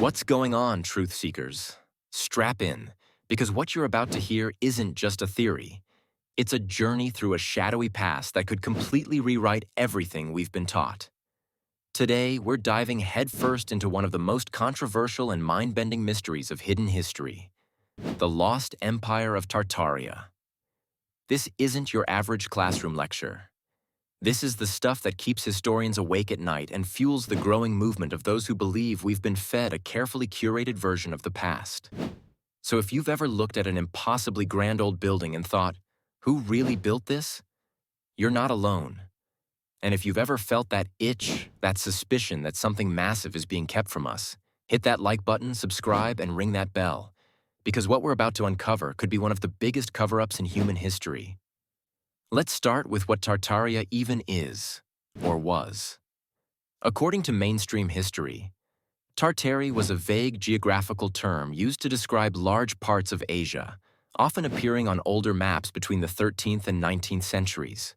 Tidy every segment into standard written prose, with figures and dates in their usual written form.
What's going on, truth seekers? Strap in, because what you're about to hear isn't just a theory. It's a journey through a shadowy past that could completely rewrite everything we've been taught. Today, we're diving headfirst into one of the most controversial and mind-bending mysteries of hidden history, the lost empire of Tartaria. This isn't your average classroom lecture. This is the stuff that keeps historians awake at night and fuels the growing movement of those who believe we've been fed a carefully curated version of the past. So if you've ever looked at an impossibly grand old building and thought, who really built this? You're not alone. And if you've ever felt that itch, that suspicion that something massive is being kept from us, hit that like button, subscribe, and ring that bell. Because what we're about to uncover could be one of the biggest cover-ups in human history. Let's start with what Tartaria even is, or was. According to mainstream history, Tartari was a vague geographical term used to describe large parts of Asia, often appearing on older maps between the 13th and 19th centuries.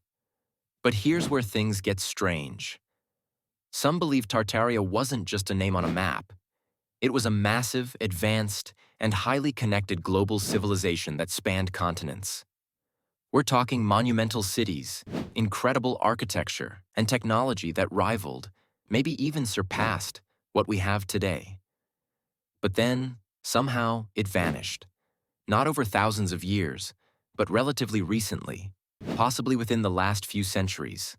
But here's where things get strange. Some believe Tartaria wasn't just a name on a map. It was a massive, advanced, and highly connected global civilization that spanned continents. We're talking monumental cities, incredible architecture, and technology that rivaled, maybe even surpassed, what we have today. But then, somehow, it vanished. Not over thousands of years, but relatively recently, possibly within the last few centuries.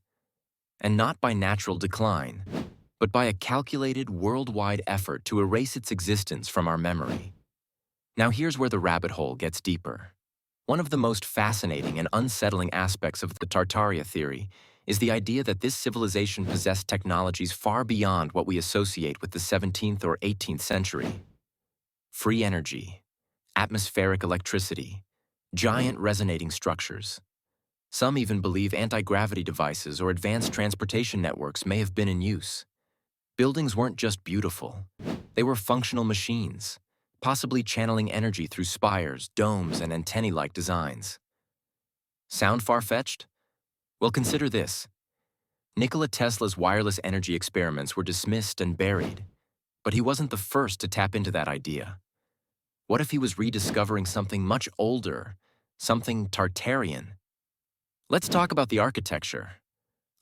And not by natural decline, but by a calculated worldwide effort to erase its existence from our memory. Now here's where the rabbit hole gets deeper. One of the most fascinating and unsettling aspects of the Tartaria theory is the idea that this civilization possessed technologies far beyond what we associate with the 17th or 18th century. Free energy, atmospheric electricity, giant resonating structures. Some even believe anti-gravity devices or advanced transportation networks may have been in use. Buildings weren't just beautiful, they were functional machines, possibly channeling energy through spires, domes, and antennae-like designs. Sound far-fetched? Well, consider this. Nikola Tesla's wireless energy experiments were dismissed and buried, but he wasn't the first to tap into that idea. What if he was rediscovering something much older, something Tartarian? Let's talk about the architecture.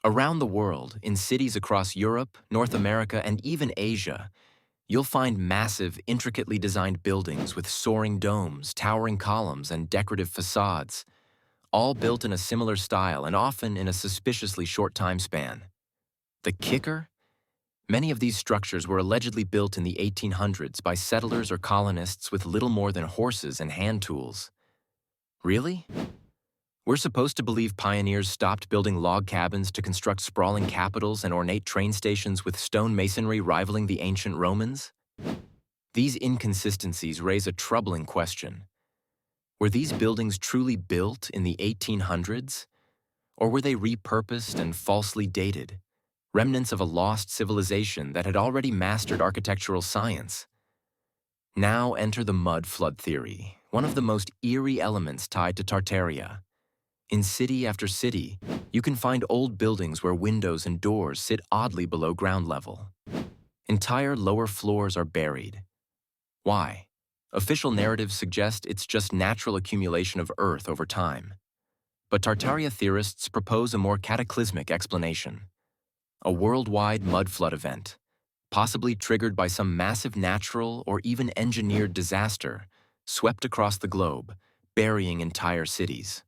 Around the world, in cities across Europe, North America, and even Asia, you'll find massive, intricately designed buildings with soaring domes, towering columns, and decorative facades, all built in a similar style and often in a suspiciously short time span. The kicker? Many of these structures were allegedly built in the 1800s by settlers or colonists with little more than horses and hand tools. Really? We're supposed to believe pioneers stopped building log cabins to construct sprawling capitals and ornate train stations with stone masonry rivaling the ancient Romans? These inconsistencies raise a troubling question. Were these buildings truly built in the 1800s? Or were they repurposed and falsely dated, remnants of a lost civilization that had already mastered architectural science? Now enter the Mudflood theory, one of the most eerie elements tied to Tartaria. In city after city, you can find old buildings where windows and doors sit oddly below ground level. Entire lower floors are buried. Why? Official narratives suggest it's just natural accumulation of earth over time. But Tartaria theorists propose a more cataclysmic explanation. A worldwide mudflood event, possibly triggered by some massive natural or even engineered disaster, swept across the globe, burying entire cities.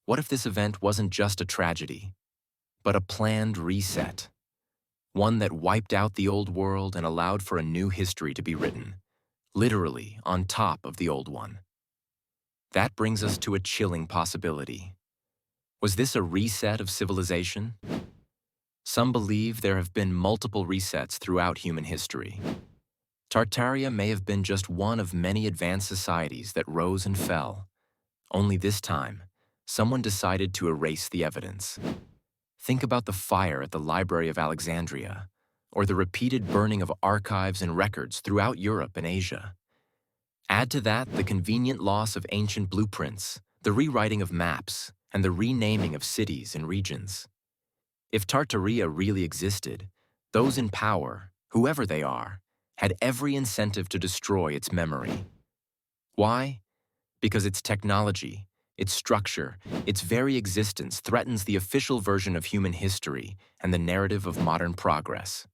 What if this event wasn't just a tragedy, but a planned reset? One that wiped out the old world and allowed for a new history to be written, literally on top of the old one. That brings us to a chilling possibility. Was this a reset of civilization? Some believe there have been multiple resets throughout human history. Tartaria may have been just one of many advanced societies that rose and fell. Only this time, someone decided to erase the evidence. Think about the fire at the Library of Alexandria, or the repeated burning of archives and records throughout Europe and Asia. Add to that the convenient loss of ancient blueprints, the rewriting of maps, and the renaming of cities and regions. If Tartaria really existed, those in power, whoever they are, had every incentive to destroy its memory. Why? Because its technology, its structure, its very existence threatens the official version of human history and the narrative of modern progress.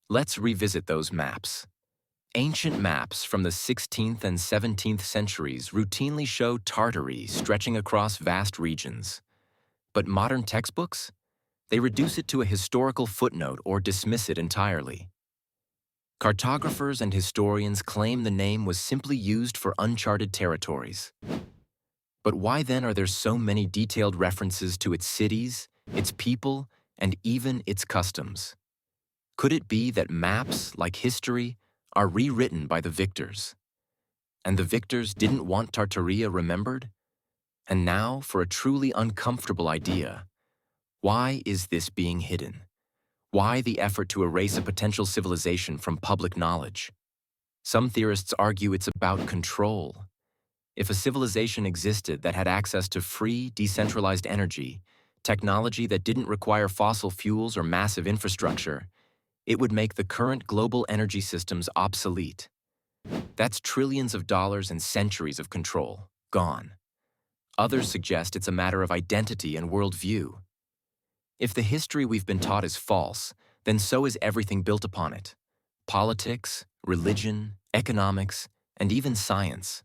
Let's revisit those maps. Ancient maps from the 16th and 17th centuries routinely show Tartary stretching across vast regions. But modern textbooks? They reduce it to a historical footnote or dismiss it entirely. Cartographers and historians claim the name was simply used for uncharted territories. But why then are there so many detailed references to its cities, its people, and even its customs? Could it be that maps, like history, are rewritten by the victors? And the victors didn't want Tartaria remembered? And now, for a truly uncomfortable idea, why is this being hidden? Why the effort to erase a potential civilization from public knowledge? Some theorists argue it's about control. If a civilization existed that had access to free, decentralized energy, technology that didn't require fossil fuels or massive infrastructure, it would make the current global energy systems obsolete. That's trillions of dollars and centuries of control, gone. Others suggest it's a matter of identity and worldview. If the history we've been taught is false, then so is everything built upon it. Politics, religion, economics, and even science.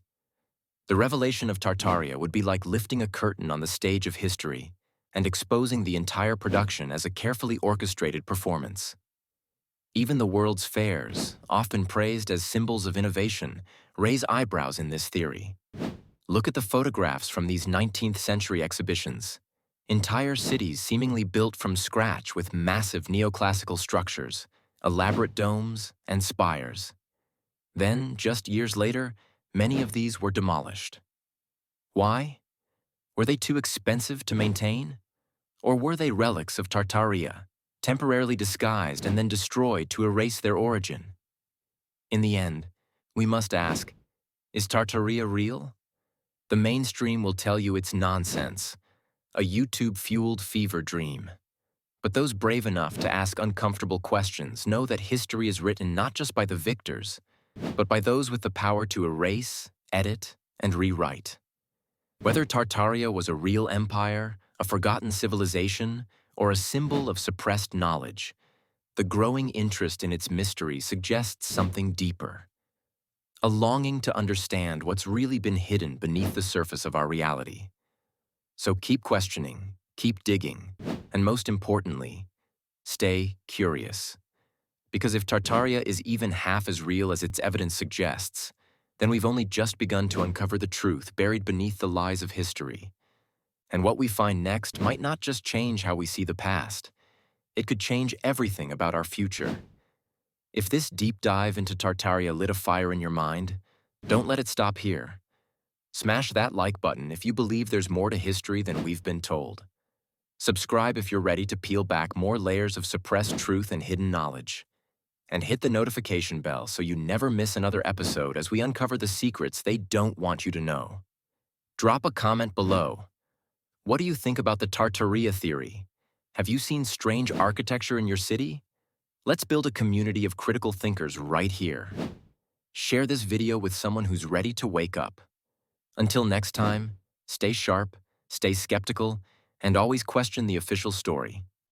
The revelation of Tartaria would be like lifting a curtain on the stage of history and exposing the entire production as a carefully orchestrated performance. Even the world's fairs, often praised as symbols of innovation, raise eyebrows in this theory. Look at the photographs from these 19th century exhibitions. Entire cities seemingly built from scratch with massive neoclassical structures, elaborate domes, and spires. Then, just years later, many of these were demolished. Why? Were they too expensive to maintain? Or were they relics of Tartaria, temporarily disguised and then destroyed to erase their origin? In the end, we must ask, is Tartaria real? The mainstream will tell you it's nonsense, a YouTube-fueled fever dream. But those brave enough to ask uncomfortable questions know that history is written not just by the victors, but by those with the power to erase, edit, and rewrite. Whether Tartaria was a real empire, a forgotten civilization, or a symbol of suppressed knowledge, the growing interest in its mystery suggests something deeper. A longing to understand what's really been hidden beneath the surface of our reality. So keep questioning, keep digging, and most importantly, stay curious. Because if Tartaria is even half as real as its evidence suggests, then we've only just begun to uncover the truth buried beneath the lies of history. And what we find next might not just change how we see the past, it could change everything about our future. If this deep dive into Tartaria lit a fire in your mind, don't let it stop here. Smash that like button if you believe there's more to history than we've been told. Subscribe if you're ready to peel back more layers of suppressed truth and hidden knowledge. And hit the notification bell so you never miss another episode as we uncover the secrets they don't want you to know. Drop a comment below. What do you think about the Tartaria theory? Have you seen strange architecture in your city? Let's build a community of critical thinkers right here. Share this video with someone who's ready to wake up. Until next time, stay sharp, stay skeptical, and always question the official story.